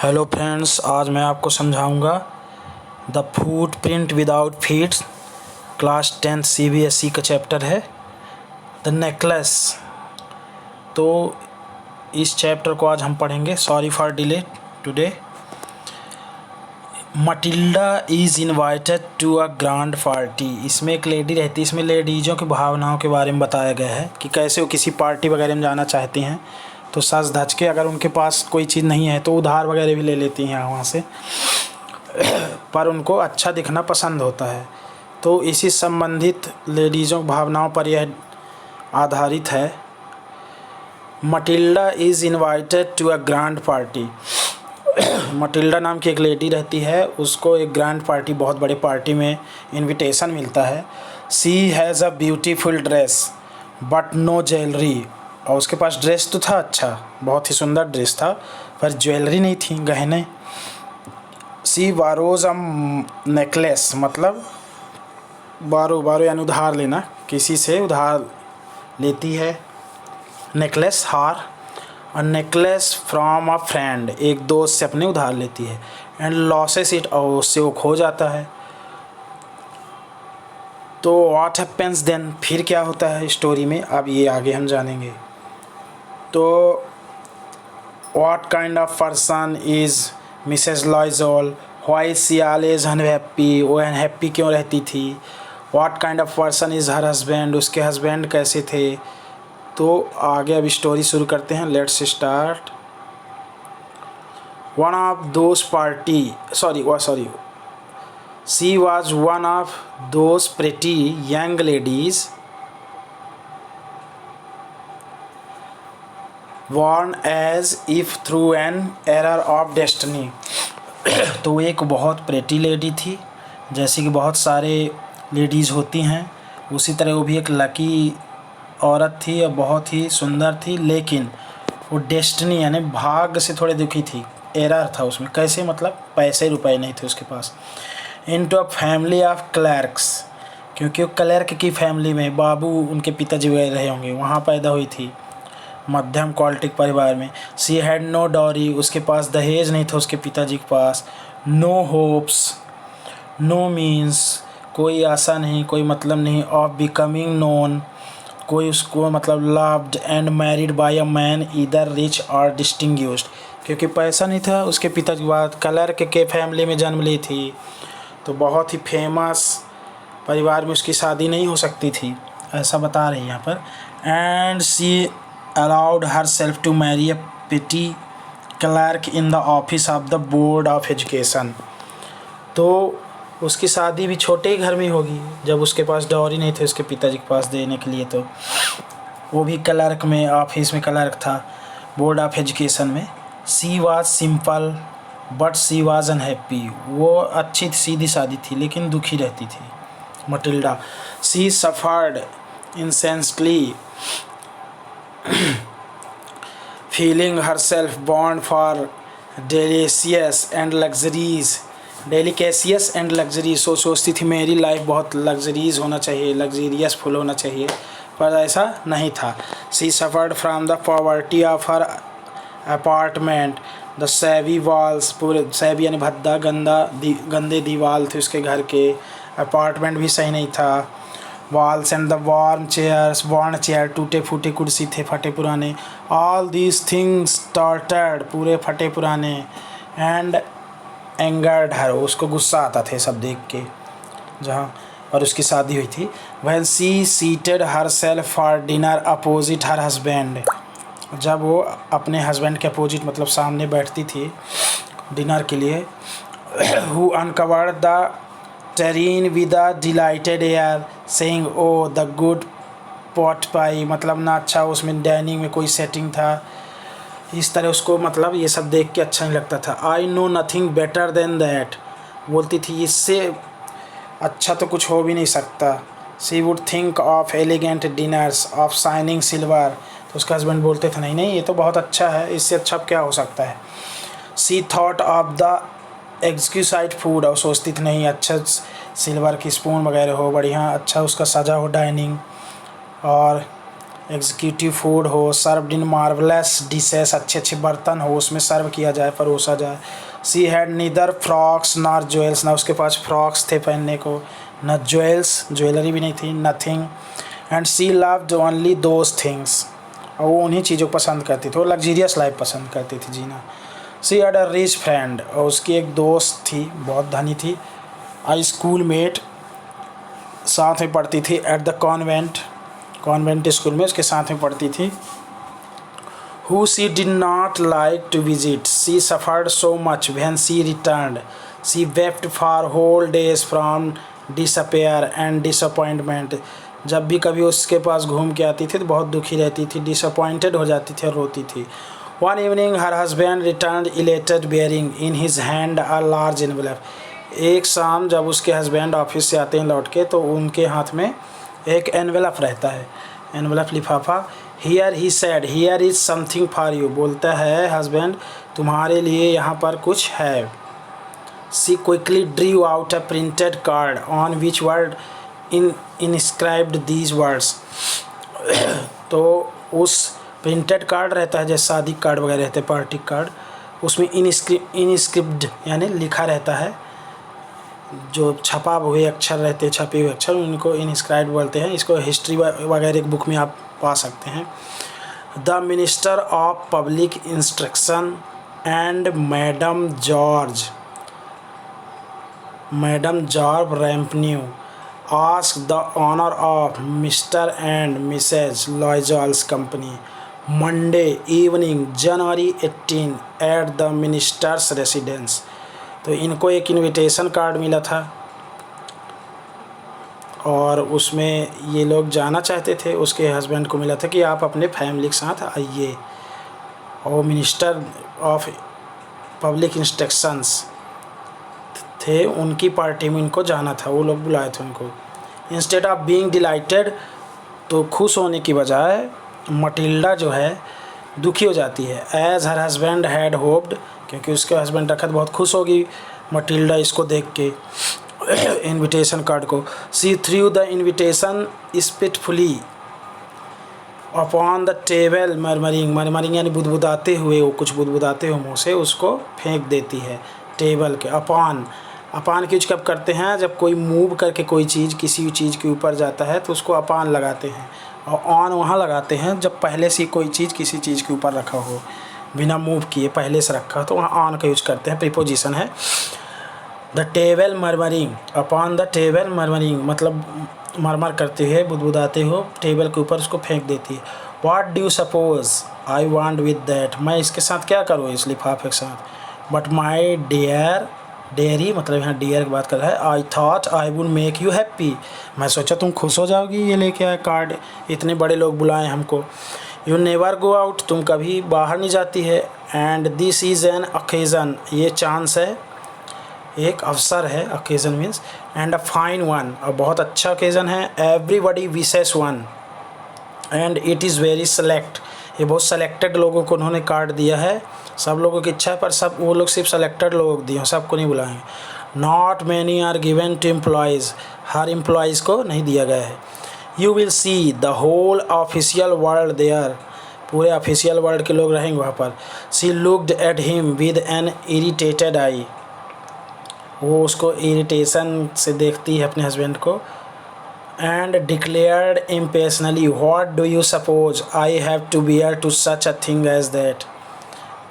Hello friends, आज मैं आपको समझाऊंगा the footprint without feet. Class 10 CBSE का चैप्टर है द नेकलेस। तो इस चैप्टर को आज हम पढ़ेंगे। Sorry for delay today. Matilda is invited to a grand party. इसमें एक लेडी रहती है। इसमें लेडीज़ों की भावनाओं के बारे में बताया गया है कि कैसे वो किसी पार्टी वगैरह में जाना चाहती हैं तो सज धज के, अगर उनके पास कोई चीज़ नहीं है तो उधार वगैरह भी ले लेती हैं वहाँ से, पर उनको अच्छा दिखना पसंद होता है। तो इसी संबंधित लेडीज़ों की भावनाओं पर यह आधारित है। Matilda is invited to a grand party. Matilda नाम की एक लेडी रहती है, उसको एक ग्रैंड पार्टी, बहुत बड़े पार्टी में इनविटेशन मिलता है। She has a beautiful dress but no jewellery. और उसके पास ड्रेस तो था, अच्छा, बहुत ही सुंदर ड्रेस था, पर ज्वेलरी नहीं थी, गहने। सी बारोज अ नेकलेस, मतलब बारो यानी उधार लेना, किसी से उधार लेती है। नेकलेस हार। A necklace from a friend, एक दोस्त से अपने उधार लेती है। एंड लॉसेस इट, और उससे वो खो जाता है। तो व्हाट हैपेंस देन, फिर क्या होता है स्टोरी में, अब ये आगे हम जानेंगे। तो what kind of person is Mrs Loisel, why she always unhappy, वो अनहैप्पी क्यों रहती थी। What kind of person is her husband, उसके हस्बैंड कैसे थे। तो आगे अब स्टोरी शुरू करते हैं। Let's start. One of those party sorry she was one of those pretty young ladies born as if through an error of destiny। तो एक बहुत प्रेटी लेडी थी, जैसे कि बहुत सारे लेडीज़ होती हैं, उसी तरह वो भी एक लकी औरत थी और बहुत ही सुंदर थी, लेकिन वो डेस्टिनी यानी भाग्य से थोड़ी दुखी थी। एरर था उसमें, कैसे, मतलब पैसे रुपए नहीं थे उसके पास। Into a family of clerks, क्योंकि वो क्लर्क की फैमिली में, बाबू उनके पिताजी वगैरह रहे होंगे, वहाँ पैदा हुई थी, मध्यम क्वालिटी के परिवार में। सी हैड नो डॉरी, उसके पास दहेज नहीं था उसके पिताजी के पास। नो होप्स, नो मीन्स, कोई आशा नहीं, कोई मतलब नहीं। ऑफ बिकमिंग नोन, कोई उसको मतलब loved and married bye a man either rich और डिस्टिंग्विश्ड, क्योंकि पैसा नहीं था उसके पिताजी के बाद, क्लर्क के फैमिली में जन्म ली थी, तो बहुत ही फेमस परिवार में उसकी शादी नहीं हो सकती थी, ऐसा बता रही है यहाँ पर। And she allowed herself to marry a petty clerk in the office of the board of education। तो उसकी शादी भी छोटे ही घर में होगी, जब उसके पास डॉरी नहीं थे उसके पिताजी के पास देने के लिए, तो वो भी क्लर्क में, ऑफिस में क्लर्क था, बोर्ड ऑफ एजुकेशन में। She was simple but she was unhappy, वो अच्छी सीधी सादी थी लेकिन दुखी रहती थी Matilda. She suffered incessantly feeling herself born for delicious and luxuries, delicacies and luxury, सोचती थी मेरी लाइफ बहुत लग्जरीज होना चाहिए, लग्जरियस फुल होना चाहिए, पर ऐसा नहीं था। She suffered from the poverty of her apartment, the shabby walls, पूरे सैवी यानी भद्दा, गंदे दीवार थे उसके घर के, अपार्टमेंट भी सही नहीं था। Walls and the warm chair, टूटे फूटे कुर्सी थे, फटे पुराने। ऑल दीज थिंग्स टॉर्टर्ड, पूरे फटे पुराने। एंड एंगर्ड हर, उसको गुस्सा आता था सब देख के, जहाँ और उसकी शादी हुई थी। When she seated herself for dinner opposite her husband, जब वो अपने हस्बैंड के अपोजिट मतलब सामने बैठती थी डिनर के लिए। Who uncovered the tureen with a delighted air saying oh the good pot pie, मतलब ना अच्छा उसमें डाइनिंग में कोई सेटिंग था, इस तरह उसको मतलब ये सब देख के अच्छा नहीं लगता था। I know nothing better than that, बोलती थी इससे अच्छा तो कुछ हो भी नहीं सकता। She would think of elegant dinners of shining silver, तो उसका हस्बैंड बोलते थे नहीं नहीं ये तो बहुत अच्छा है, इससे अच्छा क्या हो सकता है। सी थॉट ऑफ द एक्सक्यूसाइड फूड, और सोचती थी नहीं अच्छा सिल्वर की स्पून वगैरह हो, बढ़िया अच्छा उसका सजा हो डाइनिंग। और एग्जीक्यूटिव फूड हो, सर्व्ड इन मार्वलेस डिशेस, अच्छे अच्छे बर्तन हो उसमें सर्व किया जाए, परोसा जाए। She had neither frocks nor jewels, ना उसके पास फ्रॉक्स थे पहनने को, न ज्वेल्स, ज्वेलरी भी नहीं थी, nothing. And she loved only those things, और वो उन्हीं चीज़ों को पसंद करती थी, वो लग्जीरियस लाइफ पसंद करती थी जीना। She had a rich friend, और उसकी एक दोस्त थी, बहुत धनी थी। आई स्कूल मेट, साथ में पढ़ती थी, एट द कॉन्वेंट स्कूल में उसके साथ में पढ़ती थी। Who she did not like to visit, she suffered so much when she returned, she wept for whole days from disappear and disappointment, जब भी कभी उसके पास घूम के आती थी तो बहुत दुखी रहती थी, डिसअपॉइंटेड हो जाती थी और रोती थी। One evening her husband return elated bearing in his hand a large envelope, एक शाम जब उसके हस्बैंड ऑफिस से आते हैं लौट के तो उनके हाथ में एक एनवेलप रहता है, एनवेलप लिफाफा। Here he said here is something for you, बोलता है हस्बैंड तुम्हारे लिए यहाँ पर कुछ है। She quickly drew out a printed card on which word inscribed these words, तो उस प्रिंटेड कार्ड रहता है जैसे शादी कार्ड वगैरह रहते हैं, पार्टी कार्ड, उसमें इनस्क्रिप्ट यानी लिखा रहता है, जो छपा हुए अक्षर रहते हैं, छपे हुए अक्षर उनको इनस्क्राइब्ड बोलते हैं। इसको हिस्ट्री वगैरह एक बुक में आप पा सकते हैं। The minister of public instruction and madam George Ramponneau ask the honor of Mr. and Mrs. Loyal's company Monday evening January 18 at the minister's residence, तो इनको एक इनविटेशन कार्ड मिला था और उसमें ये लोग जाना चाहते थे, उसके हस्बैंड को मिला था कि आप अपने फैमिली के साथ आइए, और मिनिस्टर ऑफ पब्लिक इंस्ट्रक्शंस थे उनकी पार्टी में इनको जाना था, वो लोग बुलाए थे उनको। इंस्टेड ऑफ बीइंग डिलाइटेड, तो खुश होने की बजाय मटिल्डा जो है दुखी हो जाती है। As her husband had hoped, क्योंकि उसके हस्बैंड रखत बहुत खुश होगी मटिल्डा इसको देख के इनविटेशन कार्ड को। She threw the invitation spitefully upon the table murmuring यानी बुदबुदाते हुए, वो कुछ बुदबुदाते हुए मुँह से उसको फेंक देती है टेबल के। अपान की यूज कब करते हैं, जब कोई मूव करके कोई चीज़ किसी चीज़ के ऊपर जाता है तो उसको अपान लगाते हैं, और ऑन वहाँ लगाते हैं जब पहले से कोई चीज़ किसी चीज़ के ऊपर रखा हो, बिना मूव किए पहले से रखा, तो वहाँ ऑन का यूज करते हैं, प्रीपोजिशन है। The table murmuring, upon the table murmuring मतलब मरमर करते हुए बुदबुदाते हो टेबल के ऊपर उसको फेंक देती है। What do you suppose I want with that, मैं इसके साथ क्या करूँ, इस लिफाफे के साथ। बट माई डेयरी मतलब यहाँ डियर की बात कर रहा है। I thought I would make you happy, मैं सोचा तुम खुश हो जाओगी ये लेके आए कार्ड, इतने बड़े लोग बुलाए हमको। यू नेवर गो आउट, तुम कभी बाहर नहीं जाती है। And this is an occasion, ये चांस है, एक अवसर है, occasion means, and a fine one, और बहुत अच्छा ओकेज़न है। Everybody wishes one and it is very select, ये बहुत सेलेक्टेड लोगों को उन्होंने कार्ड दिया है, सब लोगों की इच्छा है पर सब वो लोग सिर्फ सेलेक्टेड लोगों को दिए, सबको नहीं बुलाएंगे। Not many are given to employees, हर एम्प्लॉयज़ को नहीं दिया गया है। You will see the whole official world there, पूरे ऑफिशियल वर्ल्ड के लोग रहेंगे वहाँ पर। She looked at him with an irritated eye, वो उसको इरिटेशन से देखती है अपने हस्बैंड को। And declared impatiently what do you suppose I have to bear to such a thing as that,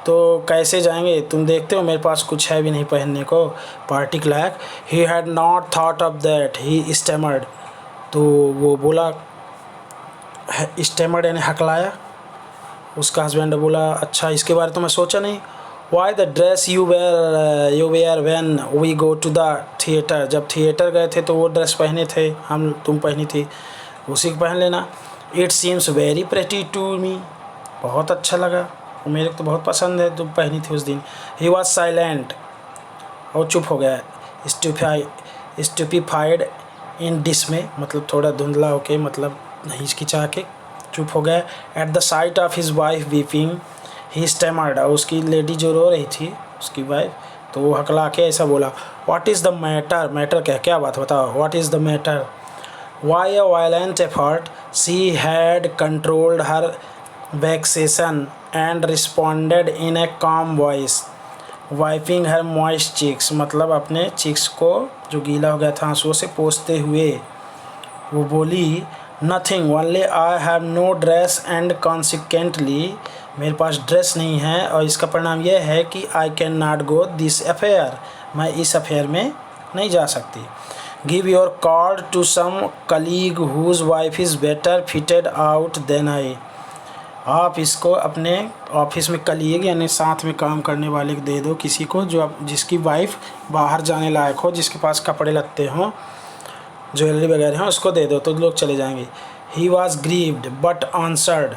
तो कैसे जाएंगे, तुम देखते हो मेरे पास कुछ है भी नहीं पहनने को, पार्टी के लायक। He had not thought of that he stammered, तो वो बोला, स्टैमर्ड यानी हकलाया, उसका हस्बैंड बोला अच्छा इसके बारे तो मैं सोचा नहीं। Why the dress you wear when we go to the theatre, जब थिएटर गए थे तो वो ड्रेस पहने थे हम, तुम पहनी थी, उसी को पहन लेना। It seems very pretty to me, बहुत अच्छा लगा, मेरे को तो बहुत पसंद है, तुम पहनी थी उस दिन। ही वॉज साइलेंट, और चुप हो गया। स्टूपिफाइड इन डिसमे मतलब थोड़ा धुंधला होके, मतलब हिचकिचा के चुप हो गया। At the site of his wife weeping he stammered, उसकी लेडी जो रो रही थी उसकी वाइफ, तो वो हकला के ऐसा बोला, what is the matter, matter क्या बात बताओ, what is the matter. By a violent effort, she had controlled her vexation and responded in a calm voice, wiping her moist cheeks. मतलब अपने cheeks को जो गीला हो गया था आंसुओं से पोंछते हुए वो बोली, Nothing, only I have no dress and consequently मेरे पास ड्रेस नहीं है और इसका परिणाम यह है कि I cannot go this affair, मैं इस अफेयर में नहीं जा सकती. Give your card to some colleague whose wife is better fitted out than I. आप इसको अपने ऑफिस में कलीग यानी साथ में काम करने वाले को दे दो, किसी को जो जिसकी वाइफ बाहर जाने लायक हो, जिसके पास कपड़े लत्ते हों, ज्वेलरी वगैरह हैं, उसको दे दो तो लोग चले जाएंगे. He was grieved but answered.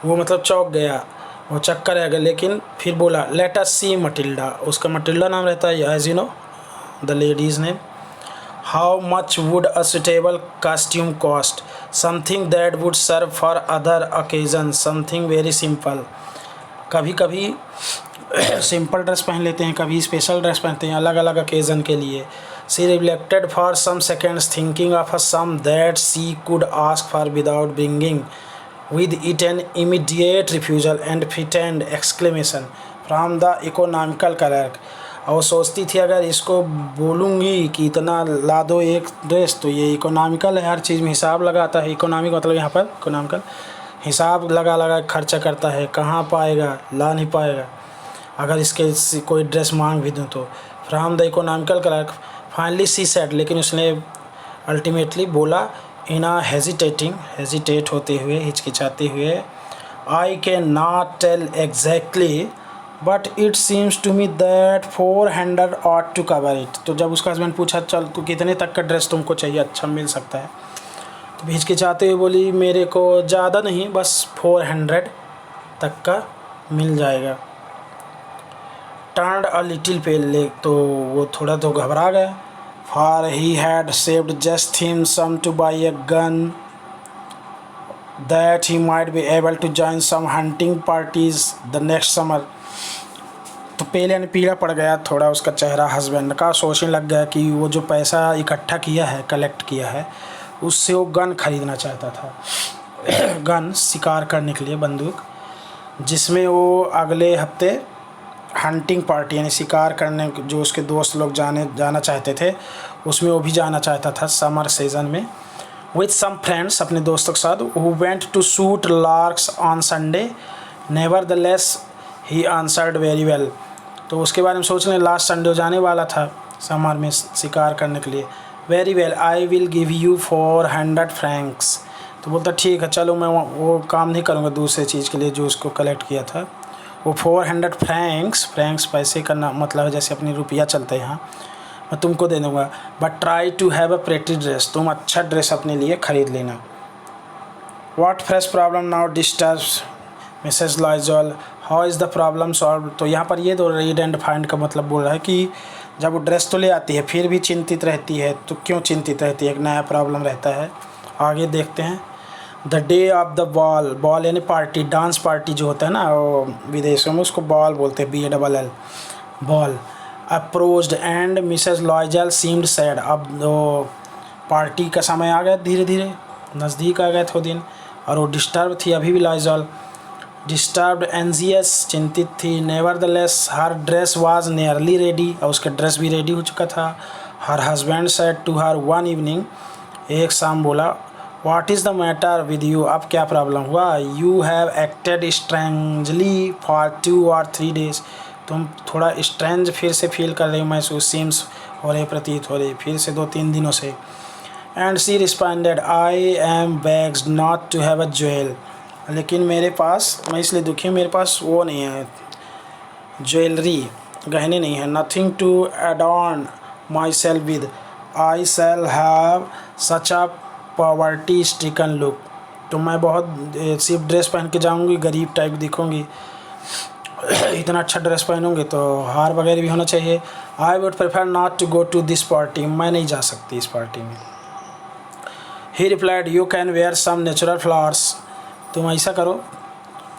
वो मतलब चौंक गया, वो चक्कर रह गया, लेकिन फिर बोला Let us see मटिल्डा. उसका मटिल्डा नाम रहता है, as you know, the lady's name. How much would a suitable costume cost? Something that would serve for other occasions. Something very simple. कभी कभी सिंपल ड्रेस पहन लेते हैं, कभी स्पेशल ड्रेस पहनते हैं अलग अलग ओकेज़न के लिए. She reflected for some seconds, thinking of a sum that she could ask for without bringing with it an immediate refusal and pretend exclamation from the economical clerk. और सोचती थी अगर इसको बोलूँगी कि इतना ला दो एक ड्रेस तो ये इकोनॉमिकल है, हर चीज़ में हिसाब लगाता है. इकोनॉमिक मतलब यहाँ पर इकोनॉमिकल हिसाब लगा खर्चा करता है, कहाँ पाएगा, ला नहीं पाएगा अगर इसके कोई ड्रेस मांग भी दूँ तो. From the economical clerk finally she said, लेकिन उसने अल्टीमेटली बोला इन आ हेजिटेट होते हुए, हिचकिचाते हुए, I can not tell exactly but it seems to me that 400 ought to cover it. तो जब उसका हस्बैंड पूछा चल तो कितने तक का ड्रेस तुमको चाहिए, अच्छा मिल सकता है, तो हिचकिचाते हुए बोली मेरे को ज़्यादा नहीं, बस 400 तक का मिल जाएगा. टर्न्ड अ लिटिल पेल, तो वो थोड़ा तो घबरा गया. For he had saved just him sum to buy a gun that he might be able to join some hunting parties the next summer. तो पेल यानी पीला पड़ गया थोड़ा उसका चेहरा. हस्बैंड का सोचने लग गया कि वो जो पैसा इकट्ठा किया है, कलेक्ट किया है, उससे वो गन खरीदना चाहता था. गन शिकार करने के लिए, बंदूक, जिसमें वो अगले हफ्ते हंटिंग पार्टी यानी शिकार करने जो उसके दोस्त लोग जाना चाहते थे, उसमें वो भी जाना चाहता था समर सीज़न में. विथ सम फ्रेंड्स, अपने दोस्तों के साथ. Who went to shoot larks on Sunday. Nevertheless he answered very well. तो उसके बारे में सोचने लास्ट संडे जाने वाला था समर में शिकार करने के लिए. Very well, I will give you 400 francs. तो बोलता ठीक है चलो, मैं वो काम नहीं करूँगा दूसरे चीज़ के लिए जो उसको कलेक्ट किया था. वो 400 फ्रैंक्स पैसे का ना मतलब है जैसे अपनी रुपया चलता है यहाँ, मैं तुमको दे दूँगा. But try to have a pretty dress, तुम अच्छा ड्रेस अपने लिए ख़रीद लेना. What fresh problem now disturbs Mrs Loisel, how is the problem solve. तो यहाँ पर ये दो रीड एंड फाइंड का मतलब बोल रहा है कि जब वो ड्रेस तो ले आती है फिर भी चिंतित रहती है, तो क्यों चिंतित रहती है, एक नया प्रॉब्लम रहता है. आगे देखते हैं. The day of the ball यानी पार्टी, डांस पार्टी जो होता है ना वो विदेशों में उसको बॉल बोलते हैं, BALL, ball. Approached and Mrs लॉयजल seemed sad. अब वो पार्टी का समय आ गया, धीरे धीरे नज़दीक आ गए थे दिन, और वो डिस्टर्ब थी अभी भी लॉयजल. डिस्टर्ब्ड, एंजियस, चिंतित थी. Nevertheless her dress was nearly ready, और उसका ड्रेस भी रेडी हो चुका था. Her husband said to her one evening, एक शाम बोला, what is the matter with you, अब क्या प्रॉब्लम हुआ. You have acted strangely for 2 or 3 days. तुम थोड़ा स्ट्रेंज फिर से फील कर रही हो, महसूस सीम्स हो रही, प्रतीत हो रही फिर से 2-3 दिनों से. And she responded, I am begged not to have a jewel. लेकिन मेरे पास, मैं इसलिए दुखी हूँ, मेरे पास वो नहीं है ज्वेलरी, गहने नहीं है. Nothing to adorn myself with, I shall have such a poverty stricken look. तो मैं बहुत सिर्फ ड्रेस पहन के जाऊँगी, गरीब टाइप दिखूँगी. इतना अच्छा ड्रेस पहनूँगी तो हार वगैरह भी होना चाहिए. I would prefer not to go to this party, मैं नहीं जा सकती इस पार्टी में. He replied, you can wear some natural flowers. तुम ऐसा करो,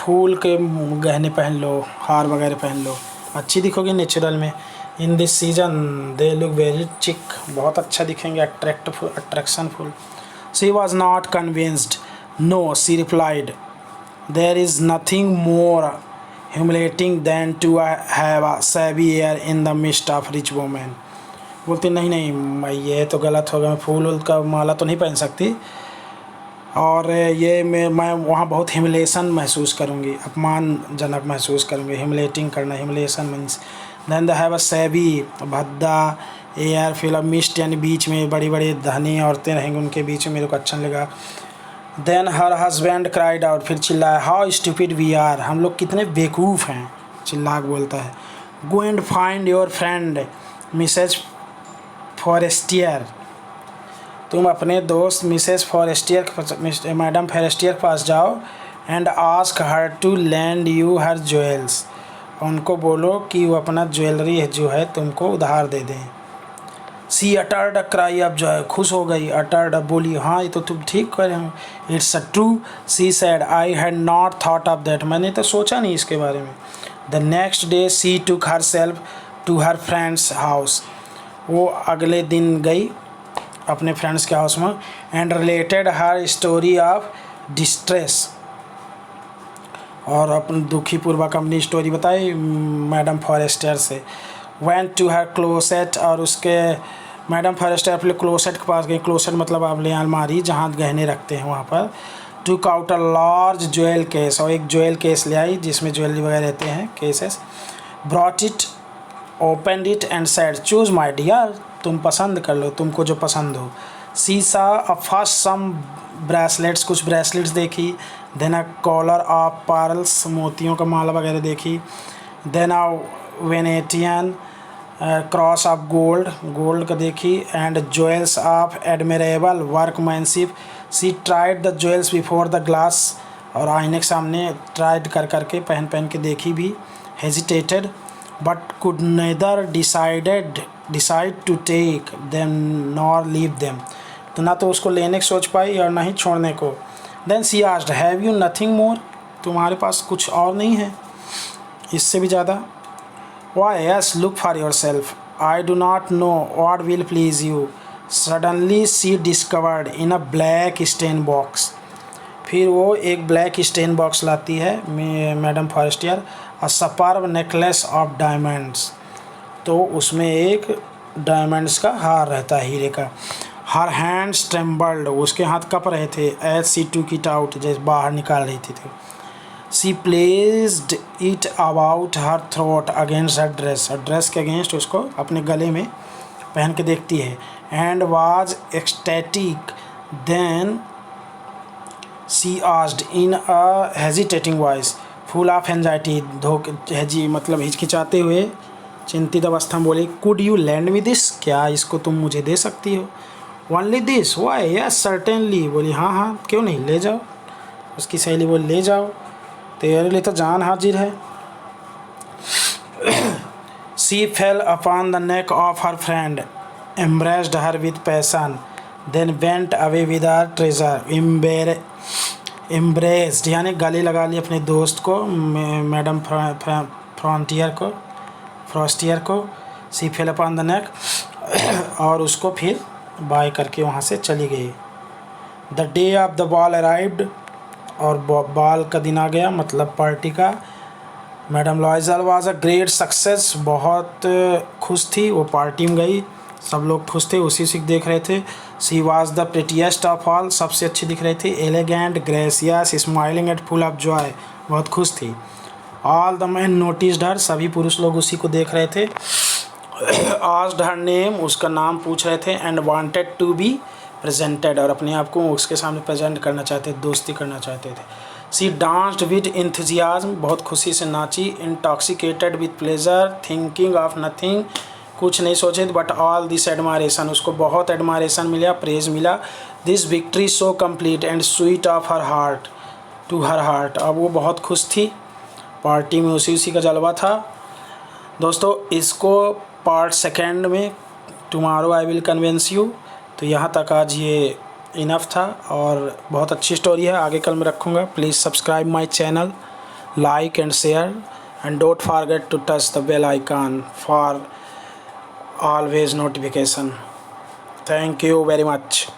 फूल के गहने पहन लो, हार वगैरह पहन लो, अच्छी दिखोगी नेचुरल में. In this season they look very chic, बहुत अच्छा दिखेंगे, attractionful. She was not convinced. No, she replied, there is nothing more humiliating than to have a shabby air in the midst of rich women. बोलती नहीं नहीं, ये तो गलत हो गया, फूल का माला तो नहीं पहन सकती, और ये मैं वहाँ बहुत ह्यूमिलेशन महसूस करूँगी, अपमानजनक महसूस करूँगी। ह्यूमिलेटिंग करना, humiliation means. Than the have a shabby, भद्दा एयर, फिल्म मिस्ट यानी बीच में बड़ी बड़ी धनी औरतें रहेंगी, उनके बीच में मेरे को अच्छा लगा। Then her husband cried out, फिर चिल्लाया, हाउ स्टूपिड वी आर, हम लोग कितने बेवकूफ़ हैं, चिल्ला के बोलता है। Go and find your friend Mrs Forestier, तुम अपने दोस्त मिसेस फॉरेस्टियर, मैडम फॉरेस्टियर के पास जाओ, and ask her to lend you her jewels, उनको बोलो कि वो अपना ज्वेलरी जो है तुमको उधार दे दें। सी अटर्ड अ क्राई, अब जो है खुश हो गई, अटर्ड अब बोली, हाँ ये तो तुम ठीक कर रहे हो। It's a true, she said, I had not thought of that, मैंने तो सोचा नहीं इसके बारे में। The next day she took herself to her friend's house, वो अगले दिन गई अपने फ्रेंड्स के हाउस में, and related her story of distress, और अपनी दुखी पूर्वक अपनी स्टोरी बताई मैडम फॉरेस्टर से। वेंट टू हर क्लोसेट, और उसके मैडम फॉरेस्टर अपने क्लोसेट के पास गई, क्लोसेट मतलब आप ले अलमारी जहाँ गहने रखते हैं वहाँ पर। Took out a large jewel case, और एक ज्वेल केस ले आई जिसमें ज्वेलरी वगैरह रहते हैं, cases. Brought it, open it and said, choose my dear, तुम पसंद कर लो, तुमको जो पसंद हो। She saw first some bracelets, कुछ ब्रेसलेट्स देखी। Then a collar of pearls, मोतियों का माला वगैरह देखी। Then a Venetian cross of gold, gold का देखी। And jewels of admirable workmanship, she tried the jewels before the glass, और आईने के सामने ट्राइड कर करके पहन के देखी भी। Hesitated but could neither decide to take them nor leave them, तो ना तो उसको लेने की सोच पाई और ना ही छोड़ने को। Then she asked, have you nothing more, तुम्हारे पास कुछ और नहीं है इससे भी ज़्यादा। Why yes, look for yourself, I do not know what will please you. Suddenly she discovered in a black satin box, फिर वो एक ब्लैक स्टेन बॉक्स लाती है madam Forestier. A superb necklace of diamonds, तो उसमें एक diamonds का हार रहता है, हीरे का। हर हैंड्स ट्रेम्बल्ड, उसके हाथ कँप रहे थे। As she took it out, जैसे बाहर निकाल रही थी। She placed it about her throat against her dress, और ड्रेस के अगेंस्ट उसको अपने गले में पहन के देखती है। And was ecstatic, then she asked in a hesitating voice, full of anxiety, मतलब हिचकिचाते हुए चिंतित अवस्था में बोली, could you lend me this, क्या इसको तुम मुझे दे सकती हो। Only this, Y yes certainly, बोली हाँ हाँ क्यों नहीं, ले जाओ। उसकी सहेली बोली, ले जाओ, तेरे लिए तो जान हाजिर है। She fell upon the neck of her friend, embraced her with passion, then went away with her treasure. Embraced यानी गले लगा ली अपने दोस्त को, मैडम फ्रॉस्टियर को। She fell upon the neck, और उसको फिर बाय करके वहाँ से चली गई। The day of the ball arrived, और बॉल का दिन आ गया, मतलब पार्टी का। Madam Loisel was a great success, बहुत खुश थी, वो पार्टी में गई, सब लोग खुश थे, उसी से देख रहे थे। She was the prettiest of all, सबसे अच्छी दिख रही थी। Elegant, gracious, smiling and full of Joy, बहुत खुश थी। ऑल द मैन नोटिस्ड हर, सभी पुरुष लोग उसी को देख रहे थे। आस्क्ड हर नेम, उसका नाम पूछ रहे थे। And wanted to be presented, और अपने आप को उसके सामने प्रेजेंट करना चाहते थे, दोस्ती करना चाहते थे। सी डांस्ड विद इंथुजियाज्म, बहुत खुशी से नाची। Intoxicated with pleasure, thinking of nothing, कुछ नहीं सोचे, बट ऑल दिस एडमायरेशन, उसको बहुत एडमायरेशन मिला, प्रेज मिला। This victory so complete and sweet of her heart to her heart, अब वो बहुत खुश थी, पार्टी में उसी का जलवा था। दोस्तों इसको पार्ट सेकेंड में tomorrow I will convince you, तो यहाँ तक आज ये इनफ था, और बहुत अच्छी स्टोरी है, आगे कल मैं रखूँगा। Please subscribe my channel, like and share, and don't forget to touch the bell icon for always notification. Thank you very much.